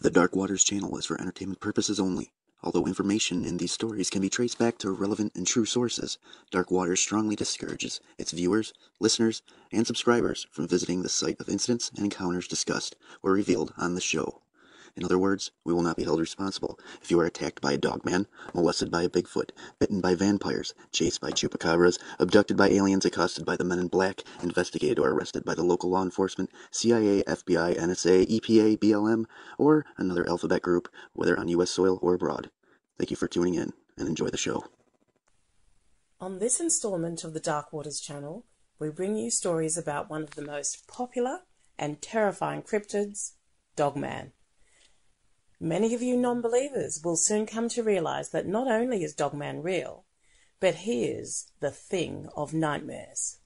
The Dark Waters channel is for entertainment purposes only. Although information in these stories can be traced back to relevant and true sources, Dark Waters strongly discourages its viewers, listeners, and subscribers from visiting the site of incidents and encounters discussed or revealed on the show. In other words, we will not be held responsible if you are attacked by a dogman, molested by a bigfoot, bitten by vampires, chased by chupacabras, abducted by aliens, accosted by the men in black, investigated or arrested by the local law enforcement, CIA, FBI, NSA, EPA, BLM, or another alphabet group, whether on U.S. soil or abroad. Thank you for tuning in, and enjoy the show. On this installment of the Dark Waters channel, we bring you stories about one of the most popular and terrifying cryptids, Dogman. Many of you non-believers will soon come to realize that not only is Dogman real, but he is the thing of nightmares.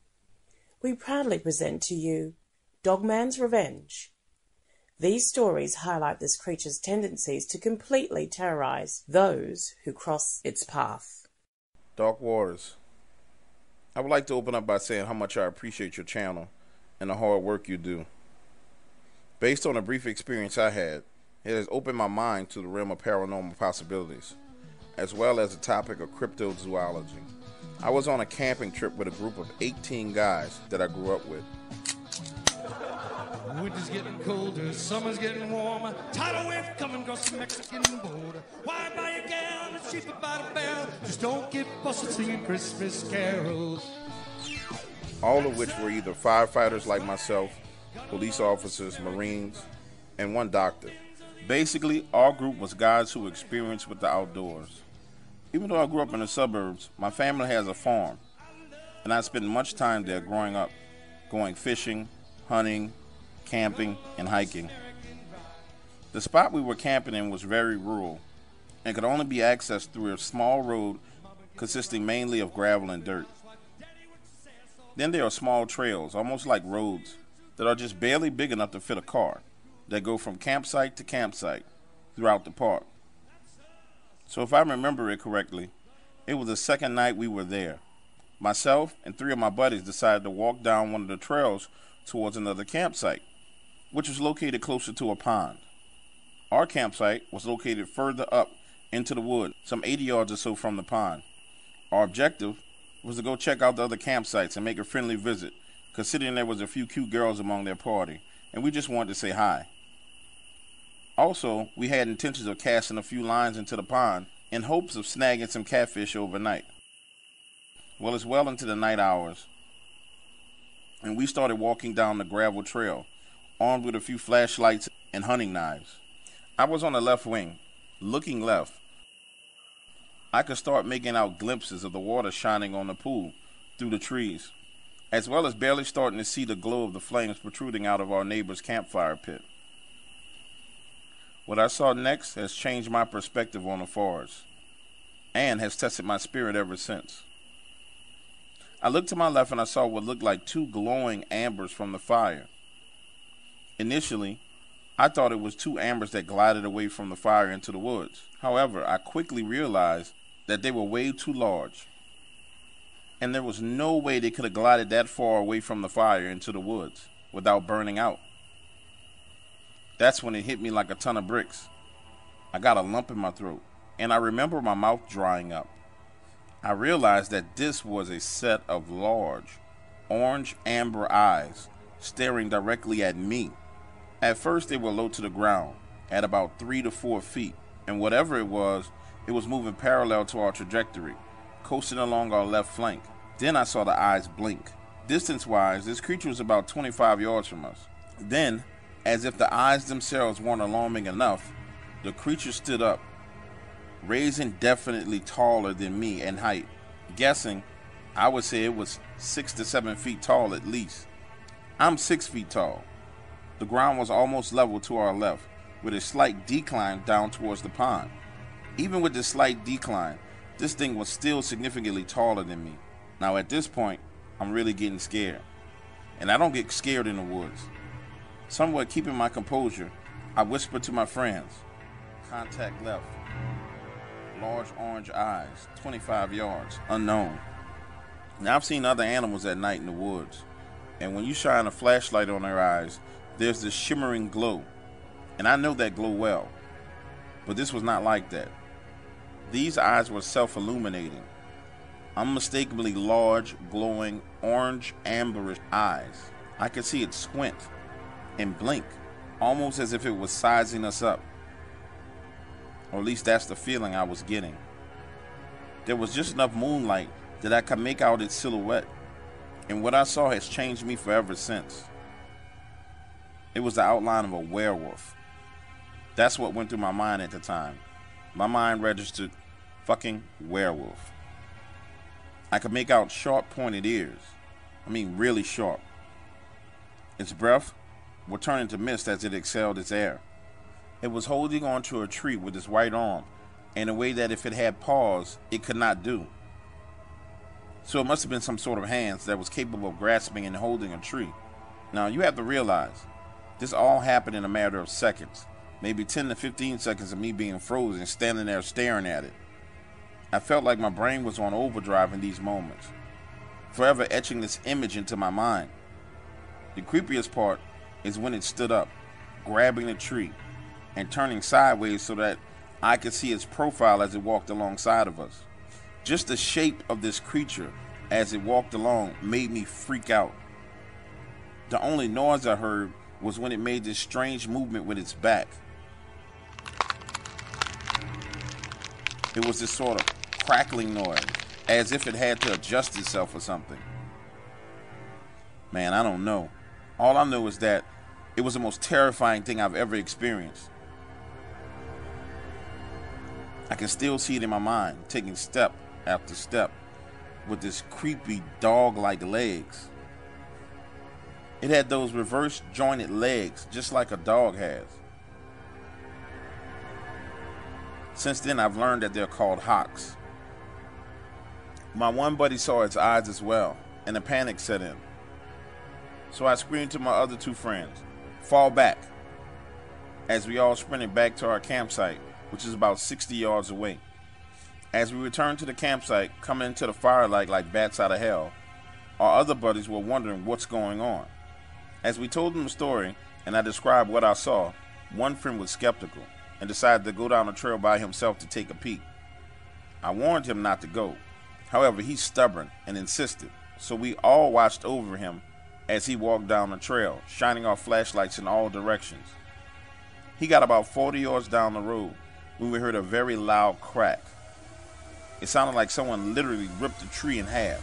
We proudly present to you Dogman's Revenge. These stories highlight this creature's tendencies to completely terrorize those who cross its path. Dark Waters. I would like to open up by saying how much I appreciate your channel and the hard work you do. Based on a brief experience I had, it has opened my mind to the realm of paranormal possibilities, as well as the topic of cryptozoology. I was on a camping trip with a group of 18 guys that I grew up with. Winter's getting colder, summer's getting warmer. Tidal wave coming across the Mexican border. Why buy a gown that's cheaper by the barrel? Just don't get busted singing Christmas carols. All of which were either firefighters like myself, police officers, Marines, and one doctor. Basically, our group was guys who experienced with the outdoors. Even though I grew up in the suburbs, my family has a farm, and I spent much time there growing up, going fishing, hunting, camping, and hiking. The spot we were camping in was very rural and could only be accessed through a small road consisting mainly of gravel and dirt. Then there are small trails, almost like roads, that are just barely big enough to fit a car, that go from campsite to campsite throughout the park. So if I remember it correctly, it was the second night we were there. Myself and 3 of my buddies decided to walk down one of the trails towards another campsite, which was located closer to a pond. Our campsite was located further up into the wood, some 80 yards or so from the pond. Our objective was to go check out the other campsites and make a friendly visit, considering there was a few cute girls among their party, and we just wanted to say hi. Also, we had intentions of casting a few lines into the pond in hopes of snagging some catfish overnight. Well, it's well into the night hours, and we started walking down the gravel trail, armed with a few flashlights and hunting knives. I was on the left wing, looking left. I could start making out glimpses of the water shining on the pool through the trees, as well as barely starting to see the glow of the flames protruding out of our neighbor's campfire pit. What I saw next has changed my perspective on the forest, and has tested my spirit ever since. I looked to my left and I saw what looked like 2 glowing ambers from the fire. Initially, I thought it was 2 ambers that glided away from the fire into the woods. However, I quickly realized that they were way too large, and there was no way they could have glided that far away from the fire into the woods without burning out. That's when it hit me like a ton of bricks. I got a lump in my throat, and I remember my mouth drying up. I realized that this was a set of large, orange amber eyes staring directly at me. At first they were low to the ground, at about 3 to 4 feet, and whatever it was moving parallel to our trajectory, coasting along our left flank. Then I saw the eyes blink. Distance-wise, this creature was about 25 yards from us. Then, as if the eyes themselves weren't alarming enough, the creature stood up, raising definitely taller than me in height. Guessing, I would say it was 6 to 7 feet tall at least. I'm 6 feet tall. The ground was almost level to our left, with a slight decline down towards the pond. Even with this slight decline, this thing was still significantly taller than me. Now at this point, I'm really getting scared. And I don't get scared in the woods. Somewhat keeping my composure, I whispered to my friends, "Contact left. Large orange eyes, 25 yards, unknown." Now I've seen other animals at night in the woods, and when you shine a flashlight on their eyes, there's this shimmering glow, and I know that glow well. But this was not like that. These eyes were self-illuminating, unmistakably large, glowing, orange, amberish eyes. I could see it squint and blink, almost as if it was sizing us up. Or at least that's the feeling I was getting. There was just enough moonlight that I could make out its silhouette, and what I saw has changed me forever since. It was the outline of a werewolf. That's what went through my mind at the time. My mind registered fucking werewolf. I could make out sharp pointed ears. I mean really sharp. Its breath would turn into mist as it exhaled its air. It was holding onto a tree with its right arm in a way that if it had paws, it could not do. So it must have been some sort of hands that was capable of grasping and holding a tree. Now you have to realize, this all happened in a matter of seconds. Maybe 10 to 15 seconds of me being frozen, standing there staring at it. I felt like my brain was on overdrive in these moments, forever etching this image into my mind. The creepiest part is when it stood up, grabbing the tree, and turning sideways so that I could see its profile as it walked alongside of us. Just the shape of this creature as it walked along made me freak out. The only noise I heard was when it made this strange movement with its back. It was this sort of crackling noise, as if it had to adjust itself or something. Man, I don't know. All I know is that it was the most terrifying thing I've ever experienced. I can still see it in my mind, taking step after step with this creepy dog-like legs. It had those reverse jointed legs, just like a dog has. Since then, I've learned that they're called hocks. My one buddy saw its eyes as well, and a panic set in. So I screamed to my other two friends, "Fall back," as we all sprinted back to our campsite, which is about 60 yards away. As we returned to the campsite, coming into the firelight like bats out of hell, our other buddies were wondering what's going on. As we told them the story, and I described what I saw, one friend was skeptical and decided to go down the trail by himself to take a peek. I warned him not to go. However, he's stubborn and insisted, so we all watched over him as he walked down the trail, shining our flashlights in all directions. He got about 40 yards down the road when we heard a very loud crack. It sounded like someone literally ripped the tree in half.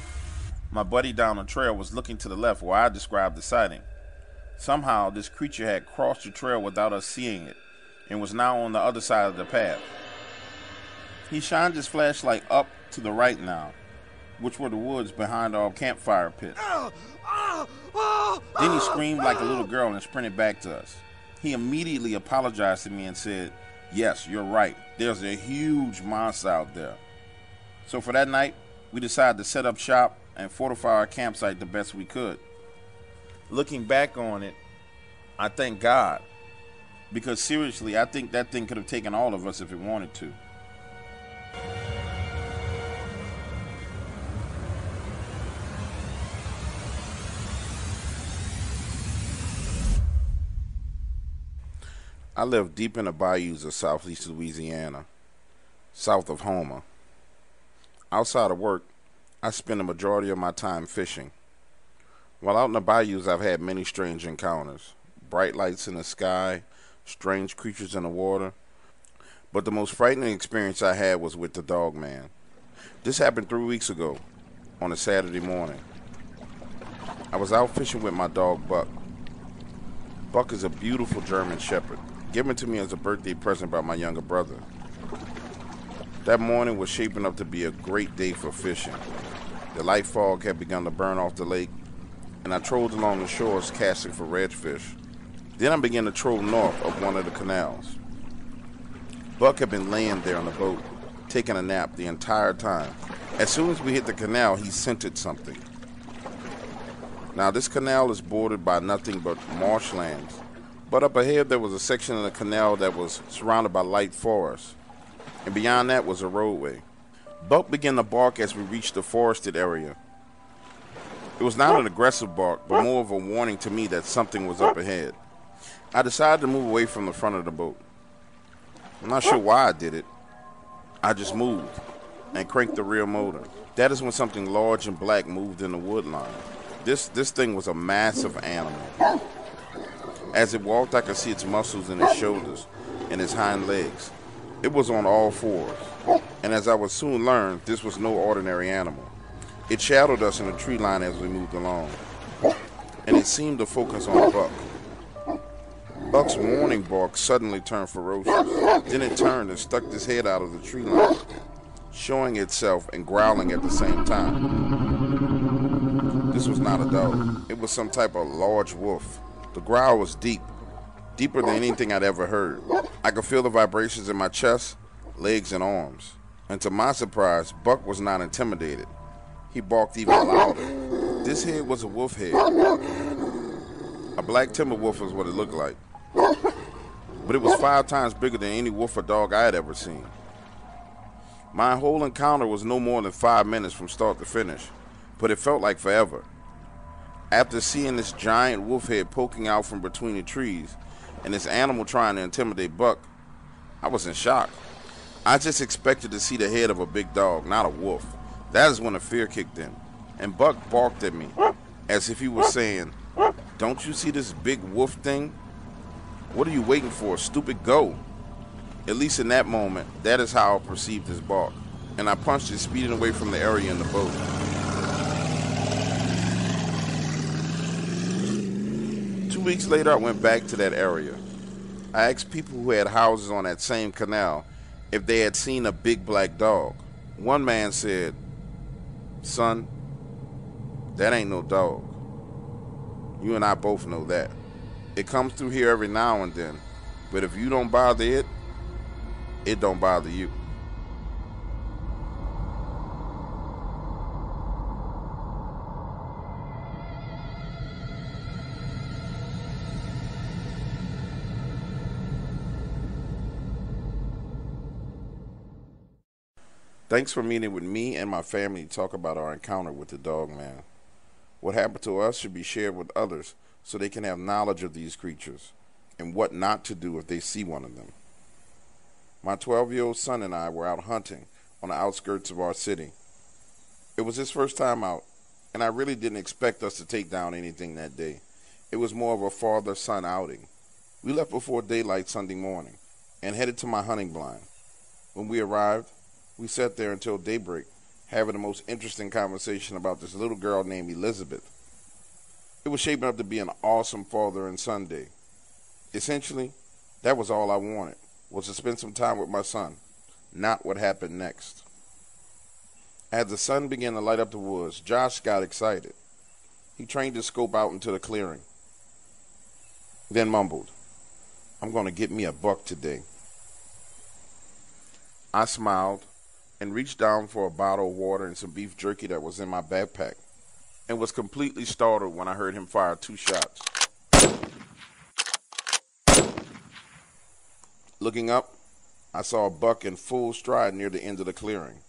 My buddy down the trail was looking to the left where I described the sighting. Somehow, this creature had crossed the trail without us seeing it and was now on the other side of the path. He shined his flashlight up to the right now, which were the woods behind our campfire pit. Then he screamed like a little girl and sprinted back to us. He immediately apologized to me and said, "Yes, you're right. There's a huge monster out there." So for that night, we decided to set up shop and fortify our campsite the best we could. Looking back on it, I thank God, because seriously, I think that thing could have taken all of us if it wanted to. I live deep in the bayous of southeast Louisiana, south of Homer. Outside of work, I spend the majority of my time fishing. While out in the bayous, I've had many strange encounters. Bright lights in the sky, strange creatures in the water. But the most frightening experience I had was with the Dogman. This happened 3 weeks ago, on a Saturday morning. I was out fishing with my dog, Buck. Buck is a beautiful German Shepherd, given to me as a birthday present by my younger brother. That morning was shaping up to be a great day for fishing. The light fog had begun to burn off the lake, and I trolled along the shores casting for redfish. Then I began to troll north of one of the canals. Buck had been laying there on the boat, taking a nap the entire time. As soon as we hit the canal, he scented something. Now this canal is bordered by nothing but marshlands, but up ahead there was a section of the canal that was surrounded by light forest, and beyond that was a roadway. Buck began to bark as we reached the forested area. It was not an aggressive bark, but more of a warning to me that something was up ahead. I decided to move away from the front of the boat. I'm not sure why I did it. I just moved and cranked the rear motor. That is when something large and black moved in the wood line. This thing was a massive animal. As it walked, I could see its muscles in its shoulders and its hind legs. It was on all fours, and as I would soon learn, this was no ordinary animal. It shadowed us in the tree line as we moved along, and it seemed to focus on Buck. Buck's warning bark suddenly turned ferocious. Then it turned and stuck its head out of the tree line, showing itself and growling at the same time. This was not a dog. It was some type of large wolf. The growl was deep, deeper than anything I'd ever heard. I could feel the vibrations in my chest, legs, and arms. And to my surprise, Buck was not intimidated. He barked even louder. This head was a wolf head. A black timber wolf is what it looked like. But it was 5 times bigger than any wolf or dog I had ever seen. My whole encounter was no more than 5 minutes from start to finish, but it felt like forever. After seeing this giant wolf head poking out from between the trees and this animal trying to intimidate Buck, I was in shock. I just expected to see the head of a big dog, not a wolf. That is when the fear kicked in, and Buck barked at me as if he was saying, "Don't you see this big wolf thing? What are you waiting for, stupid? Go." At least in that moment, that is how I perceived his bark, and I punched it, speeding away from the area in the boat. 2 weeks later, I went back to that area. I asked people who had houses on that same canal if they had seen a big black dog. One man said, "Son, that ain't no dog. You and I both know that. It comes through here every now and then, but if you don't bother it, it don't bother you." Thanks for meeting with me and my family to talk about our encounter with the Dogman. What happened to us should be shared with others so they can have knowledge of these creatures and what not to do if they see one of them. My 12-year-old son and I were out hunting on the outskirts of our city. It was his first time out, and I really didn't expect us to take down anything that day. It was more of a father-son outing. We left before daylight Sunday morning and headed to my hunting blind. When we arrived, we sat there until daybreak, having the most interesting conversation about this little girl named Elizabeth. It was shaping up to be an awesome father and son day. Essentially, that was all I wanted, was to spend some time with my son, not what happened next. As the sun began to light up the woods, Josh got excited. He trained his scope out into the clearing, then mumbled, "I'm going to get me a buck today." I smiled and reached down for a bottle of water and some beef jerky that was in my backpack, and was completely startled when I heard him fire 2 shots. Looking up, I saw a buck in full stride near the end of the clearing.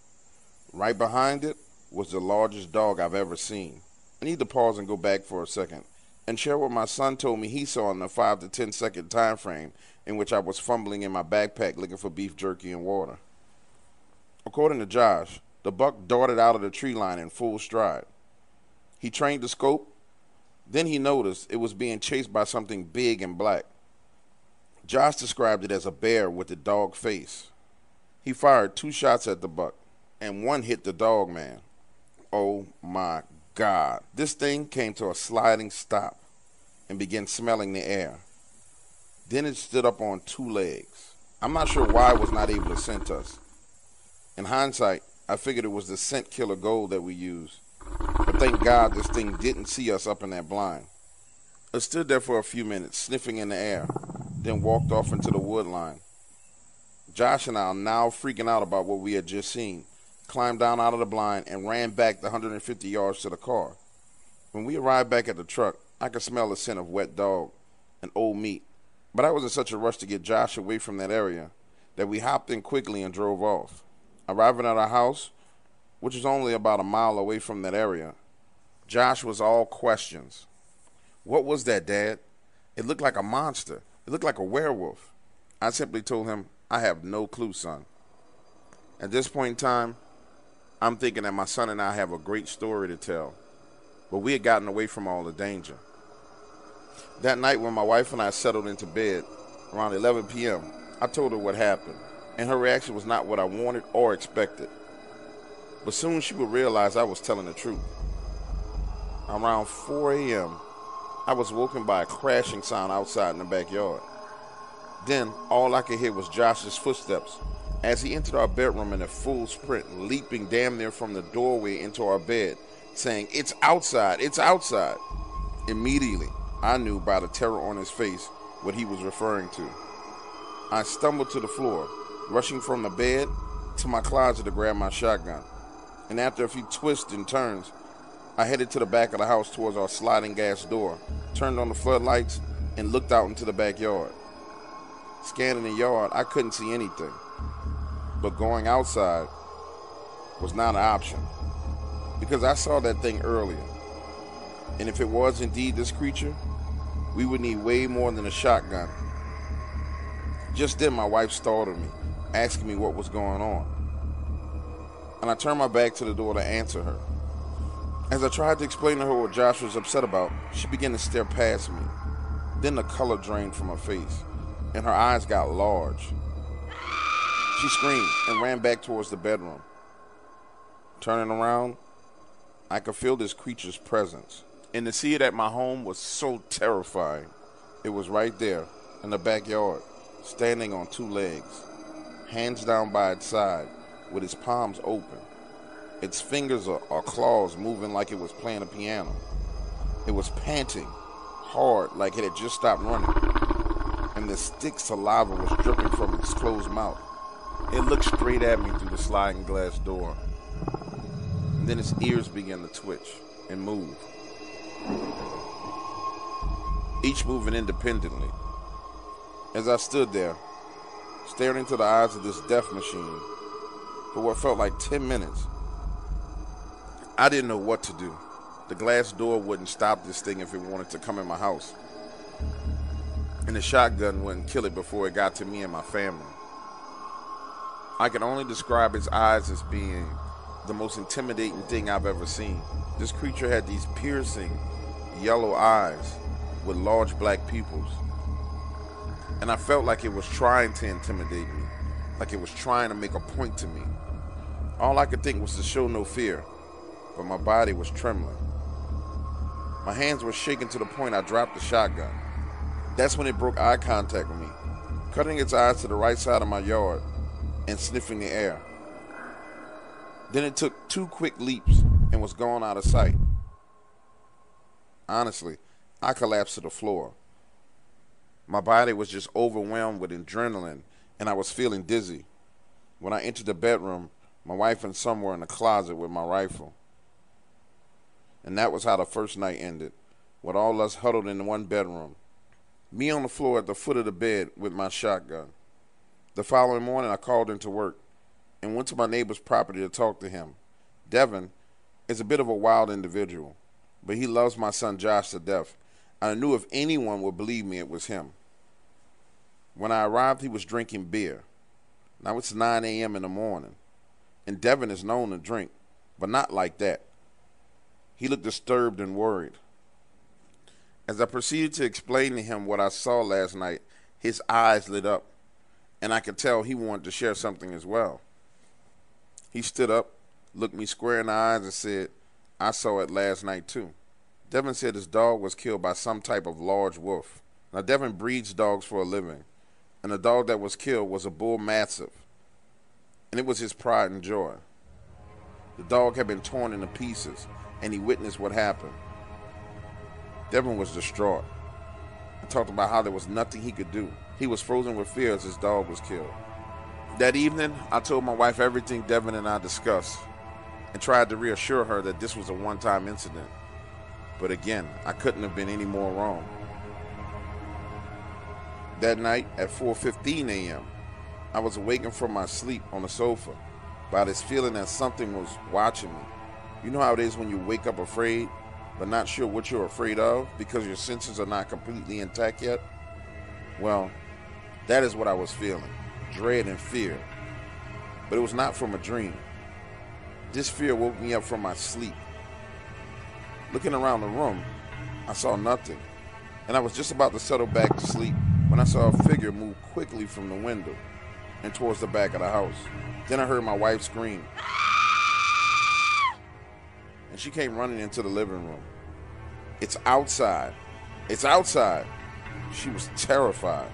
Right behind it was the largest dog I've ever seen. I need to pause and go back for a second and share what my son told me he saw in the 5 to 10 second time frame in which I was fumbling in my backpack looking for beef jerky and water. According to Josh, the buck darted out of the tree line in full stride. He trained the scope, then he noticed it was being chased by something big and black. Josh described it as a bear with a dog face. He fired 2 shots at the buck, and 1 hit the Dogman. Oh my God. This thing came to a sliding stop and began smelling the air. Then it stood up on 2 legs. I'm not sure why it was not able to scent us. In hindsight, I figured it was the scent killer gold that we used. But thank God this thing didn't see us up in that blind. It stood there for a few minutes, sniffing in the air, then walked off into the wood line. Josh and I, now freaking out about what we had just seen, climbed down out of the blind and ran back the 150 yards to the car. When we arrived back at the truck, I could smell the scent of wet dog and old meat. But I was in such a rush to get Josh away from that area that we hopped in quickly and drove off. Arriving at our house, which was only about a mile away from that area, Josh was all questions. "What was that, Dad? It looked like a monster. It looked like a werewolf. I simply told him, I have no clue, son. At this point in time, I'm thinking that my son and I have a great story to tell, but we had gotten away from all the danger. That night when my wife and I settled into bed, around 11 p.m., I told her what happened, and her reaction was not what I wanted or expected. But soon she would realize I was telling the truth. Around 4 a.m., I was woken by a crashing sound outside in the backyard. Then, all I could hear was Josh's footsteps as he entered our bedroom in a full sprint, leaping damn near from the doorway into our bed, saying, "It's outside, it's outside." Immediately, I knew by the terror on his face what he was referring to. I stumbled to the floor, rushing from the bed to my closet to grab my shotgun. And after a few twists and turns, I headed to the back of the house towards our sliding glass door, turned on the floodlights, and looked out into the backyard. Scanning the yard, I couldn't see anything. But going outside was not an option, because I saw that thing earlier. And if it was indeed this creature, we would need way more than a shotgun. Just then my wife startled me, asking me what was going on. And I turned my back to the door to answer her. As I tried to explain to her what Josh was upset about, she began to stare past me. Then the color drained from her face, and her eyes got large. She screamed and ran back towards the bedroom. Turning around, I could feel this creature's presence. And to see it at my home was so terrifying. It was right there, in the backyard, standing on two legs, hands down by its side, with its palms open. Its fingers or claws moving like it was playing a piano. It was panting hard like it had just stopped running, and the thick saliva was dripping from its closed mouth. It looked straight at me through the sliding glass door. And then its ears began to twitch and move, each moving independently. As I stood there, staring into the eyes of this death machine for what felt like 10 minutes, I didn't know what to do. The glass door wouldn't stop this thing if it wanted to come in my house, and the shotgun wouldn't kill it before it got to me and my family. I can only describe its eyes as being the most intimidating thing I've ever seen. This creature had these piercing yellow eyes with large black pupils, and I felt like it was trying to intimidate me, like it was trying to make a point to me. All I could think was to show no fear, but my body was trembling. My hands were shaking to the point I dropped the shotgun. That's when it broke eye contact with me, cutting its eyes to the right side of my yard and sniffing the air. Then it took 2 quick leaps and was gone out of sight. Honestly, I collapsed to the floor. My body was just overwhelmed with adrenaline, and I was feeling dizzy. When I entered the bedroom, my wife and son were in the closet with my rifle. And that was how the first night ended, with all us huddled in one bedroom. Me on the floor at the foot of the bed with my shotgun. The following morning, I called into work and went to my neighbor's property to talk to him. Devin is a bit of a wild individual, but he loves my son Josh to death. I knew if anyone would believe me, it was him. When I arrived, he was drinking beer. Now it's 9 a.m. in the morning, and Devin is known to drink, but not like that. He looked disturbed and worried. As I proceeded to explain to him what I saw last night, his eyes lit up, and I could tell he wanted to share something as well. He stood up, looked me square in the eyes, and said, "I saw it last night too." Devin said his dog was killed by some type of large wolf. Now, Devin breeds dogs for a living, and the dog that was killed was a bull mastiff, and it was his pride and joy. The dog had been torn into pieces, and he witnessed what happened. Devin was distraught. I talked about how there was nothing he could do. He was frozen with fear as his dog was killed. That evening, I told my wife everything Devin and I discussed and tried to reassure her that this was a one-time incident. But again, I couldn't have been any more wrong. That night at 4:15 a.m., I was awakened from my sleep on the sofa by this feeling that something was watching me. You know how it is when you wake up afraid but not sure what you're afraid of because your senses are not completely intact yet? Well, that is what I was feeling, dread and fear. But it was not from a dream. This fear woke me up from my sleep. Looking around the room, I saw nothing, and I was just about to settle back to sleep when I saw a figure move quickly from the window and towards the back of the house. Then I heard my wife scream, and she came running into the living room. "It's outside! It's outside!" She was terrified.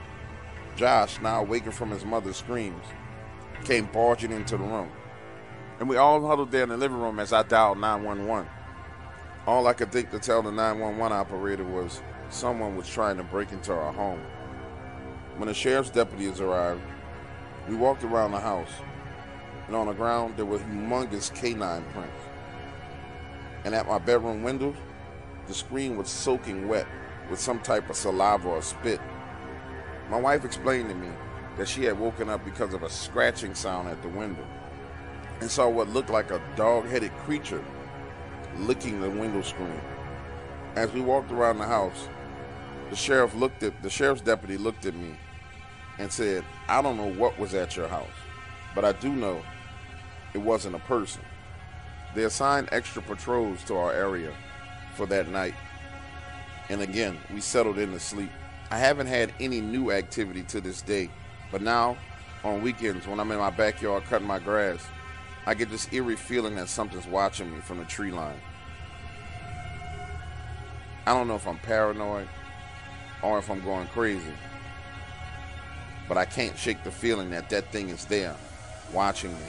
Josh, now awakened from his mother's screams, came barging into the room, and we all huddled there in the living room as I dialed 911. All I could think to tell the 911 operator was someone was trying to break into our home. When the sheriff's deputies arrived, we walked around the house, and on the ground there were humongous canine prints. And at my bedroom windows, the screen was soaking wet with some type of saliva or spit. My wife explained to me that she had woken up because of a scratching sound at the window and saw what looked like a dog-headed creature licking the window screen. As we walked around the house, the sheriff's deputy looked at me and said, "I don't know what was at your house, but I do know it wasn't a person." They assigned extra patrols to our area for that night, and again, we settled into sleep. I haven't had any new activity to this day, but now, on weekends when I'm in my backyard cutting my grass, I get this eerie feeling that something's watching me from the tree line. I don't know if I'm paranoid or if I'm going crazy, but I can't shake the feeling that that thing is there, watching me,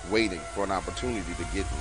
waiting for an opportunity to get me.